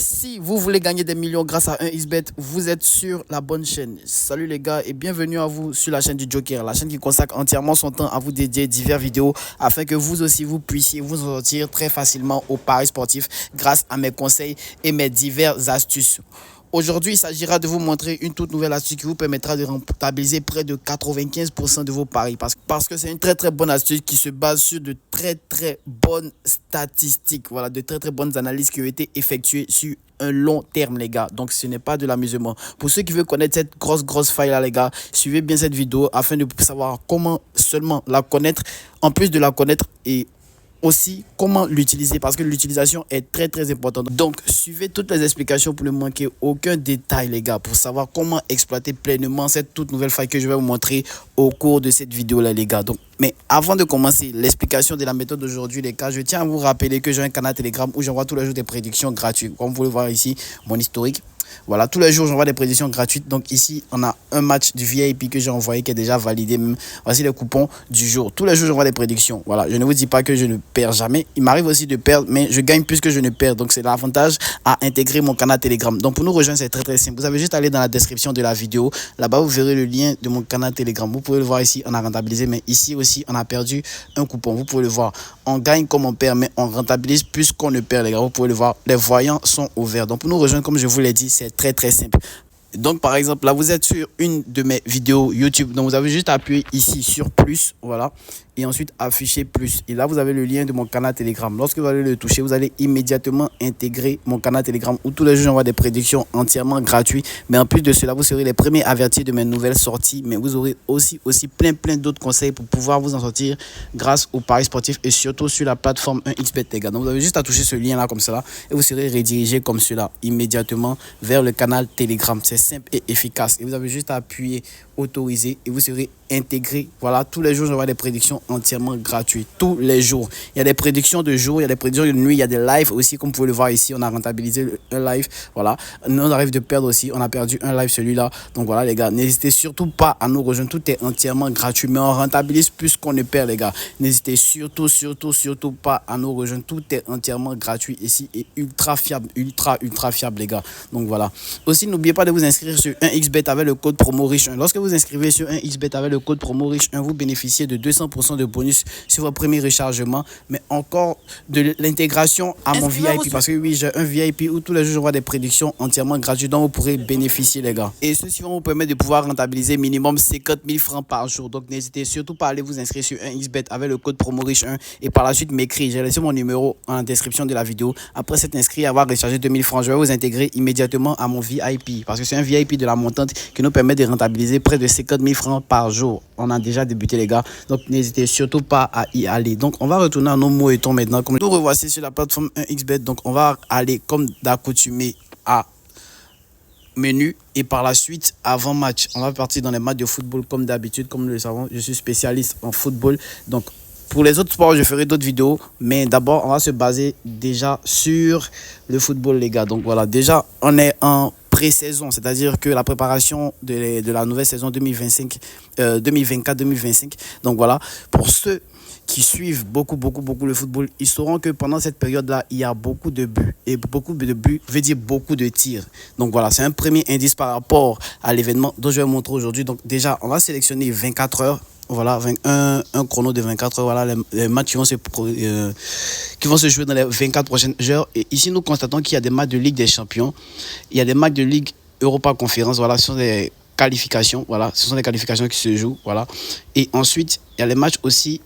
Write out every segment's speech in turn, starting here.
Si vous voulez gagner des millions grâce à un XBet, vous êtes sur la bonne chaîne. Salut les gars et bienvenue à vous sur la chaîne du Joker, la chaîne qui consacre entièrement son temps à vous dédier divers vidéos afin que vous aussi vous puissiez vous en sortir très facilement au paris sportif grâce à mes conseils et mes diverses astuces. Aujourd'hui, il s'agira de vous montrer une toute nouvelle astuce qui vous permettra de rentabiliser près de 95% de vos paris. Parce que c'est une très bonne astuce qui se base sur de très bonnes statistiques. Voilà, de très bonnes analyses qui ont été effectuées sur un long terme, les gars. Donc, ce n'est pas de l'amusement. Pour ceux qui veulent connaître cette grosse faille là, les gars, suivez bien cette vidéo afin de savoir comment seulement la connaître, en plus de la connaître et aussi comment l'utiliser parce que l'utilisation est très importante. Donc suivez toutes les explications pour ne manquer aucun détail les gars, pour savoir comment exploiter pleinement cette toute nouvelle faille que je vais vous montrer au cours de cette vidéo là les gars. Donc mais avant de commencer l'explication de la méthode d'aujourd'hui les gars, je tiens à vous rappeler que j'ai un canal Telegram où j'envoie tous les jours des prédictions gratuites. Comme vous pouvez voir ici mon historique. Voilà, tous les jours, j'envoie des prédictions gratuites. Donc ici, on a un match du VIP que j'ai envoyé qui est déjà validé. Même. Voici les coupons du jour. Tous les jours, j'envoie des prédictions. Voilà, je ne vous dis pas que je ne perds jamais. Il m'arrive aussi de perdre, mais je gagne plus que je ne perds. Donc c'est l'avantage à intégrer mon canal Telegram. Donc pour nous rejoindre, c'est très simple. Vous avez juste à aller dans la description de la vidéo. Là-bas, vous verrez le lien de mon canal Telegram. Vous pouvez le voir ici, on a rentabilisé. Mais ici aussi, on a perdu un coupon. Vous pouvez le voir. On gagne comme on perd, mais on rentabilise plus qu'on ne perd, les gars. Vous pouvez le voir. Les voyants sont ouverts. Donc pour nous rejoindre, comme je vous l'ai dit, c'est très simple. Donc par exemple là vous êtes sur une de mes vidéos YouTube, donc vous avez juste à appuyer ici sur plus, voilà, et ensuite afficher plus, et là vous avez le lien de mon canal Telegram. Lorsque vous allez le toucher, vous allez immédiatement intégrer mon canal Telegram où tous les jours j'envoie des prédictions entièrement gratuites, mais en plus de cela vous serez les premiers avertis de mes nouvelles sorties, mais vous aurez aussi plein d'autres conseils pour pouvoir vous en sortir grâce aux paris sportifs et surtout sur la plateforme 1xBet les gars. Donc vous avez juste à toucher ce lien là comme cela et vous serez redirigé comme cela immédiatement vers le canal Telegram. C'est simple et efficace et vous avez juste à appuyer autoriser et vous serez intégré. Voilà, tous les jours j'envoie des prédictions entièrement gratuites, tous les jours. Il y a des prédictions de jour, il y a des prédictions de nuit, il y a des lives aussi, comme vous pouvez le voir ici. On a rentabilisé un live, voilà. Nous on arrive de perdre aussi, on a perdu un live, celui-là. Donc voilà les gars, n'hésitez surtout pas à nous rejoindre, tout est entièrement gratuit, mais on rentabilise plus qu'on ne perd les gars. N'hésitez surtout pas à nous rejoindre, tout est entièrement gratuit ici et ultra fiable, ultra fiable les gars. Donc voilà. Aussi n'oubliez pas de vous inscrire sur 1xBet avec le code promo riche1. Lorsque vous inscrivez sur 1xBet avec le code promo riche1, vous bénéficiez de 200% de bonus sur votre premier rechargement, mais encore de l'intégration à mon VIP, parce que oui, j'ai un VIP où tous les jours je vois des prédictions entièrement gratuites dont vous pourrez bénéficier les gars. Et ceci va vous permettre de pouvoir rentabiliser minimum 50 000 francs par jour. Donc n'hésitez surtout pas à aller vous inscrire sur 1xBet avec le code promo riche1 et par la suite m'écrire. J'ai laissé mon numéro en la description de la vidéo. Après s'être inscrit et avoir rechargé 2000 francs, je vais vous intégrer immédiatement à mon VIP, parce que c'est un VIP de la montante qui nous permet de rentabiliser près de 50 000 francs par jour. On a déjà débuté les gars, donc n'hésitez surtout pas à y aller. Donc on va retourner à nos mots et tons maintenant. Comme nous revoici sur la plateforme 1xBet, donc on va aller comme d'accoutumé à menu et par la suite avant match. On va partir dans les matchs de football comme d'habitude. Comme nous le savons, je suis spécialiste en football, donc pour les autres sports, je ferai d'autres vidéos. Mais d'abord, on va se baser déjà sur le football, les gars. Donc voilà, déjà, on est en pré-saison. C'est-à-dire que la préparation de la nouvelle saison 2024-2025. Donc voilà, pour ceux qui suivent beaucoup le football, ils sauront que pendant cette période-là, il y a beaucoup de buts. Et beaucoup de buts veut dire beaucoup de tirs. Donc voilà, c'est un premier indice par rapport à l'événement dont je vais vous montrer aujourd'hui. Donc déjà, on va sélectionner 24 heures. Voilà, un chrono de 24 heures. Voilà, les matchs qui vont se jouer dans les 24 prochaines heures. Et ici, nous constatons qu'il y a des matchs de Ligue des Champions. Il y a des matchs de Ligue Europa Conférence. Voilà, ce sont des qualifications. Voilà, ce sont des qualifications qui se jouent. Voilà. Et ensuite, il y a les matchs aussi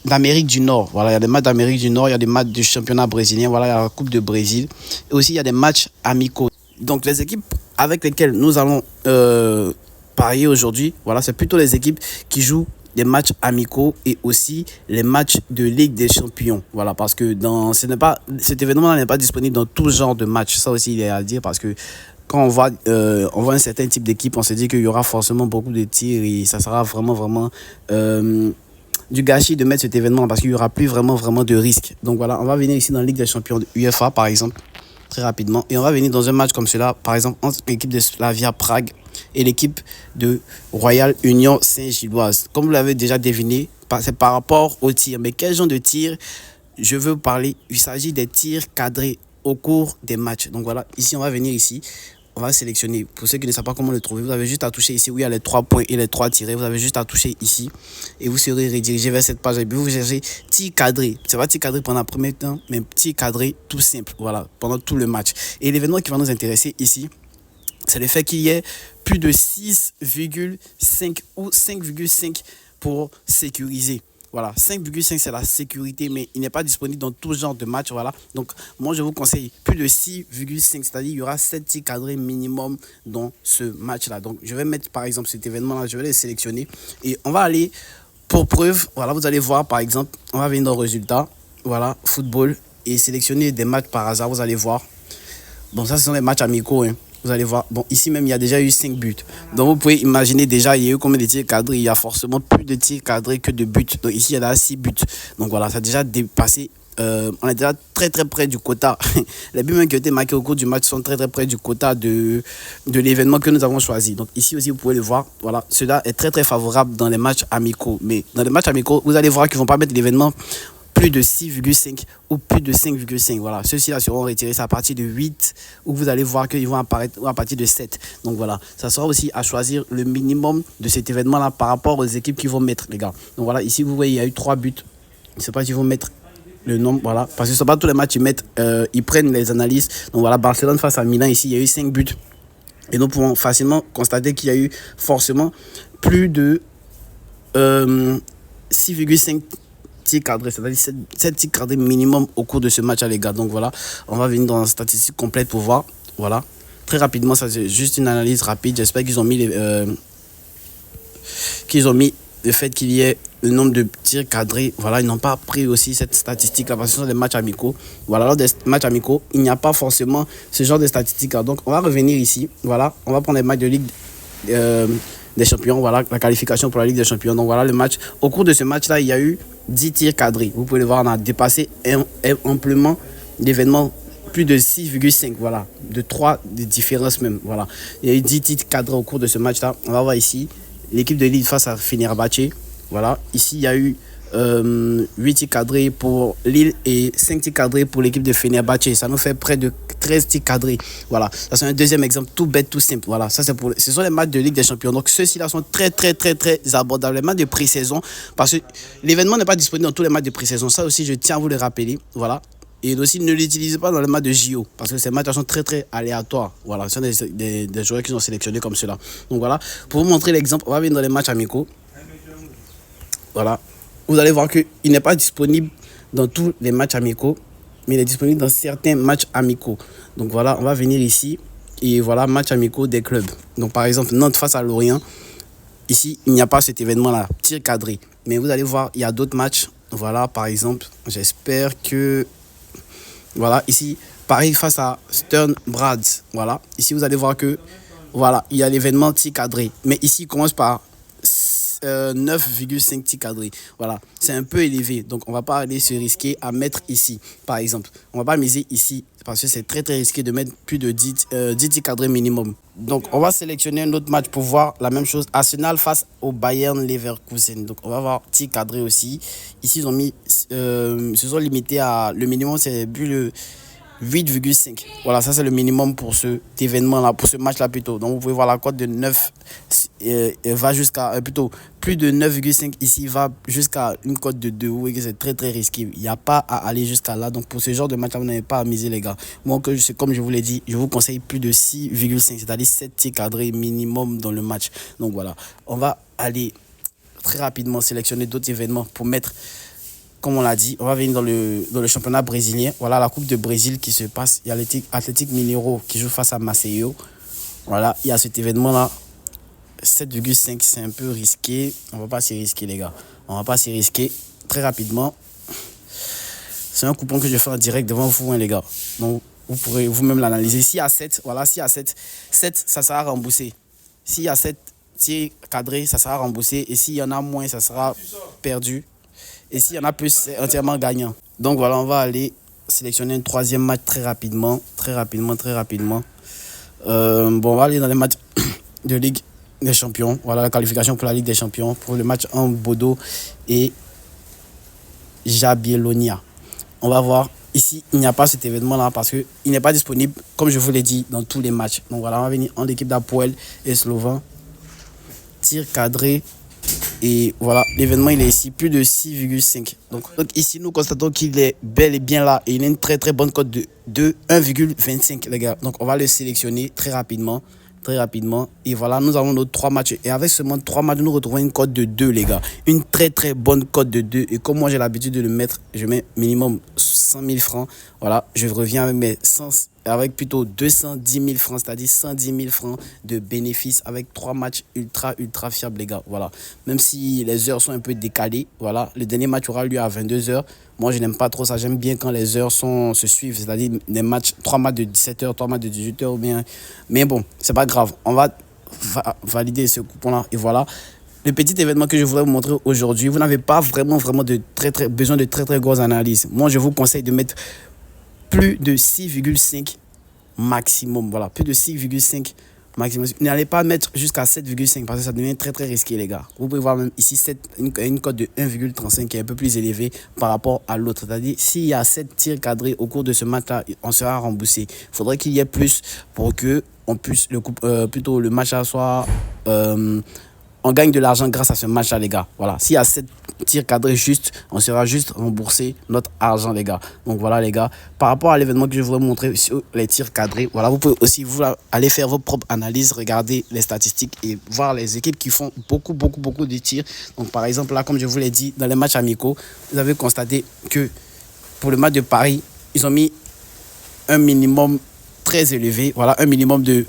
d'Amérique du Nord. Voilà, il y a des matchs d'Amérique du Nord. Il y a des matchs du championnat brésilien. Voilà, il y a la Coupe de Brésil. Et aussi, il y a des matchs amicaux. Donc, les équipes avec lesquelles nous allons parier aujourd'hui, voilà, c'est plutôt les équipes qui jouent des matchs amicaux et aussi les matchs de Ligue des Champions. Voilà, parce que cet événement n'est pas disponible dans tout genre de match. Ça aussi, il est à dire parce que quand on voit un certain type d'équipe, on se dit qu'il y aura forcément beaucoup de tirs et ça sera vraiment du gâchis de mettre cet événement parce qu'il n'y aura plus vraiment de risque. Donc voilà, on va venir ici dans la Ligue des Champions de UEFA par exemple, très rapidement. Et on va venir dans un match comme cela, par exemple, entre l'équipe de Slavia Prague et l'équipe de Royal Union Saint-Gilloise. Comme vous l'avez déjà deviné, c'est par rapport au tir. Mais quel genre de tir je veux parler? Il s'agit des tirs cadrés. au cours des matchs. Donc voilà, ici on va venir ici. On va sélectionner. Pour ceux qui ne savent pas comment le trouver, vous avez juste à toucher ici où il y a les 3 points et les 3 tirés. Vous avez juste à toucher ici et vous serez redirigé vers cette page. Et puis vous cherchez tir cadré. C'est pas tir cadré pendant le premier temps, mais tir cadré tout simple. Voilà, pendant tout le match. Et l'événement qui va nous intéresser ici, c'est le fait qu'il y ait plus de 6,5 ou 5,5 pour sécuriser. Voilà, 5,5 c'est la sécurité, mais il n'est pas disponible dans tout genre de match. Voilà, donc moi je vous conseille plus de 6,5, c'est-à-dire il y aura 7 tirs cadrés minimum dans ce match-là. Donc je vais mettre par exemple cet événement-là, je vais les sélectionner et on va aller pour preuve. Voilà, vous allez voir par exemple, on va venir dans le résultat. Voilà, football et sélectionner des matchs par hasard, vous allez voir. Bon, ça ce sont les matchs amicaux, hein. Vous allez voir, bon, ici même, il y a déjà eu 5 buts. Donc, vous pouvez imaginer déjà, il y a eu combien de tirs cadrés. Il y a forcément plus de tirs cadrés que de buts. Donc, ici, il y a 6 buts. Donc, voilà, ça a déjà dépassé. On est déjà très, très près du quota. Les buts même qui ont été marqués au cours du match sont très, très près du quota de l'événement que nous avons choisi. Donc, ici aussi, vous pouvez le voir. Voilà, cela est très, très favorable dans les matchs amicaux. Mais dans les matchs amicaux, vous allez voir qu'ils ne vont pas mettre l'événement plus de 6,5 ou plus de 5,5. Voilà, ceux-ci-là seront retirés à partir de 8 où vous allez voir qu'ils vont apparaître à partir de 7. Donc voilà, ça sera aussi à choisir le minimum de cet événement-là par rapport aux équipes qui vont mettre, les gars. Donc voilà, ici vous voyez, il y a eu 3 buts. Je ne sais pas s'ils vont mettre le nombre, voilà, parce que ce ne sont pas tous les matchs ils prennent les analyses. Donc voilà, Barcelone face à Milan, ici, il y a eu 5 buts. Et nous pouvons facilement constater qu'il y a eu forcément plus de 6,5 tirs cadrés, c'est-à-dire 7 tirs cadrés minimum au cours de ce match, les gars. Donc voilà, on va venir dans la statistique complète pour voir. Voilà, très rapidement, ça c'est juste une analyse rapide. J'espère qu'ils ont mis le fait qu'il y ait le nombre de tirs cadrés. Voilà, ils n'ont pas pris aussi cette statistique là parce que ce sont des matchs amicaux. Voilà, lors des matchs amicaux, il n'y a pas forcément ce genre de statistiques là. Donc on va revenir ici. Voilà, on va prendre les matchs de Ligue des champions, voilà, la qualification pour la Ligue des champions. Donc voilà le match. Au cours de ce match-là, il y a eu 10 tirs cadrés. Vous pouvez le voir, on a dépassé amplement l'événement, plus de 6,5, voilà, de 3 de différence même, voilà. Il y a eu 10 tirs cadrés au cours de ce match-là. On va voir ici, l'équipe de Lille face à Fenerbahçe. Voilà, ici il y a eu 8 tirs cadrés pour Lille et 5 tirs cadrés pour l'équipe de Fenerbahçe. Ça nous fait près de 13 tirs cadrés. Voilà, ça c'est un deuxième exemple tout bête, tout simple. Voilà, ça c'est ce sont les matchs de Ligue des Champions. Donc ceux-ci là sont très abordables. Les matchs de pré-saison, parce que l'événement n'est pas disponible dans tous les matchs de pré-saison. Ça aussi, je tiens à vous le rappeler. Voilà. Et aussi, ne l'utilisez pas dans les matchs de JO, parce que ces matchs sont très aléatoires. Voilà, ce sont des joueurs qui sont sélectionnés comme cela. Donc voilà, pour vous montrer l'exemple, on va venir dans les matchs amicaux. Voilà. Vous allez voir qu'il n'est pas disponible dans tous les matchs amicaux, mais il est disponible dans certains matchs amicaux. Donc voilà, on va venir ici et voilà, matchs amicaux des clubs. Donc par exemple, Nantes face à Lorient. Ici, il n'y a pas cet événement-là, tir cadré. Mais vous allez voir, il y a d'autres matchs. Voilà, par exemple, j'espère que... Voilà, ici, Paris face à Stern Brads. Voilà, ici, vous allez voir que... Voilà, il y a l'événement tir cadré. Mais ici, il commence par 9,5 tirs cadrés. Voilà, c'est un peu élevé. Donc, on ne va pas aller se risquer à mettre ici, par exemple. On ne va pas miser ici parce que c'est très risqué de mettre plus de 10 tirs cadrés minimum. Donc, on va sélectionner un autre match pour voir la même chose. Arsenal face au Bayern Leverkusen. Donc, on va voir tir cadré aussi. Ici, ils ont mis, se sont limités à, le minimum, c'est le 8,5. Voilà, ça c'est le minimum pour cet événement-là, pour ce match-là plutôt. Donc vous pouvez voir la cote de 9 va jusqu'à, plutôt plus de 9,5 ici, va jusqu'à une cote de 2. Vous voyez que c'est très risqué. Il n'y a pas à aller jusqu'à là. Donc pour ce genre de match-là, vous n'avez pas à miser, les gars. Moi, comme je vous l'ai dit, je vous conseille plus de 6,5, c'est-à-dire 7 tirs cadrés minimum dans le match. Donc voilà, on va aller très rapidement sélectionner d'autres événements pour mettre... Comme on l'a dit, on va venir dans le championnat brésilien. Voilà la Coupe de Brésil qui se passe. Il y a l'Atlético Mineiro qui joue face à Maceió. Voilà, il y a cet événement-là. 7,5, c'est un peu risqué. On ne va pas s'y risquer, les gars. On ne va pas s'y risquer. Très rapidement. C'est un coupon que je fais en direct devant vous, hein, les gars. Donc, vous pourrez vous-même l'analyser. S'il y a 7, voilà, s'il y a 7, ça sera remboursé. S'il y a 7 tirs cadrés, ça sera remboursé. Et s'il y en a moins, ça sera perdu. Et s'il y en a plus, c'est entièrement gagnant. Donc voilà, on va aller sélectionner un troisième match très rapidement. Bon, on va aller dans les matchs de Ligue des Champions. Voilà la qualification pour la Ligue des Champions. Pour le match entre Bodo et Jagiellonia. On va voir ici, il n'y a pas cet événement-là parce qu'il n'est pas disponible, comme je vous l'ai dit, dans tous les matchs. Donc voilà, on va venir en équipe d'Apoel et Slovan. Tir cadré. Et voilà, l'événement il est ici, plus de 6,5. Donc ici, nous constatons qu'il est bel et bien là. Et il a une très très bonne cote de 1,25 les gars. Donc on va le sélectionner très rapidement. Très rapidement. Et voilà, nous avons nos 3 matchs. Et avec seulement 3 matchs, nous retrouvons une cote de 2 les gars. Une très très bonne cote de 2. Et comme moi j'ai l'habitude de le mettre, je mets minimum 100 000 francs. Voilà, je reviens avec mes 100, avec plutôt 210 000 francs, c'est-à-dire 110 000 francs de bénéfices avec 3 matchs ultra fiables les gars. Voilà, même si les heures sont un peu décalées, voilà, le dernier match aura lieu à 22 heures. Moi je n'aime pas trop ça, j'aime bien quand les heures se suivent, c'est-à-dire des matchs, 3 matchs de 17 heures, 3 matchs de 18 heures ou bien. Mais bon, c'est pas grave, on va valider ce coupon là et voilà. Le petit événement que je voudrais vous montrer aujourd'hui, vous n'avez pas vraiment de besoin de très grosses analyses. Moi je vous conseille de mettre plus de 6,5 maximum. Voilà, plus de 6,5 maximum. N'allez pas mettre jusqu'à 7,5 parce que ça devient très risqué les gars. Vous pouvez voir même ici une cote de 1,35 qui est un peu plus élevée par rapport à l'autre. C'est-à-dire s'il y a 7 tirs cadrés au cours de ce match-là, on sera remboursé. Il faudrait qu'il y ait plus pour que on puisse plutôt le match soit on gagne de l'argent grâce à ce match-là, les gars. Voilà. S'il y a 7 tirs cadrés juste, on sera juste remboursé notre argent, les gars. Donc voilà, les gars. Par rapport à l'événement que je voudrais vous montrer sur les tirs cadrés, voilà, vous pouvez aussi aller faire vos propres analyses, regarder les statistiques et voir les équipes qui font beaucoup de tirs. Donc par exemple, là, comme je vous l'ai dit, dans les matchs amicaux, vous avez constaté que pour le match de Paris, ils ont mis un minimum très élevé. Voilà, un minimum de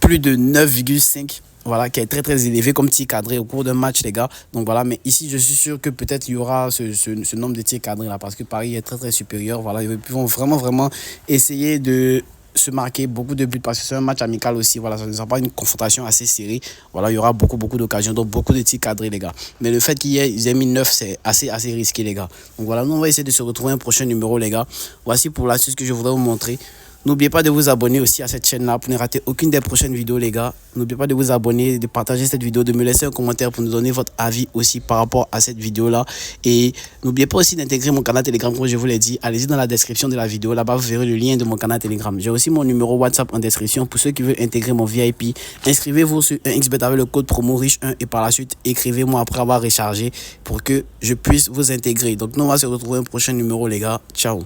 plus de 9,5. Voilà, qui est très élevé comme tir cadré au cours d'un match, les gars. Donc voilà, mais ici, je suis sûr que peut-être il y aura ce nombre de tirs cadrés là, parce que Paris est très supérieur. Voilà, ils vont vraiment essayer de se marquer beaucoup de buts parce que c'est un match amical aussi. Voilà, ça ne sera pas une confrontation assez serrée. Voilà, il y aura beaucoup d'occasions, donc beaucoup de tirs cadrés, les gars. Mais le fait qu'ils aient mis 9, c'est assez risqué, les gars. Donc voilà, nous on va essayer de se retrouver un prochain numéro, les gars. Voici pour l'astuce que je voudrais vous montrer. N'oubliez pas de vous abonner aussi à cette chaîne-là pour ne rater aucune des prochaines vidéos, les gars. N'oubliez pas de vous abonner, de partager cette vidéo, de me laisser un commentaire pour nous donner votre avis aussi par rapport à cette vidéo-là. Et n'oubliez pas aussi d'intégrer mon canal Telegram, comme je vous l'ai dit. Allez-y dans la description de la vidéo. Là-bas, vous verrez le lien de mon canal Telegram. J'ai aussi mon numéro WhatsApp en description pour ceux qui veulent intégrer mon VIP. Inscrivez-vous sur 1xBet avec le code promo riche1 et par la suite, écrivez-moi après avoir rechargé pour que je puisse vous intégrer. Donc, nous, on va se retrouver un prochain numéro, les gars. Ciao.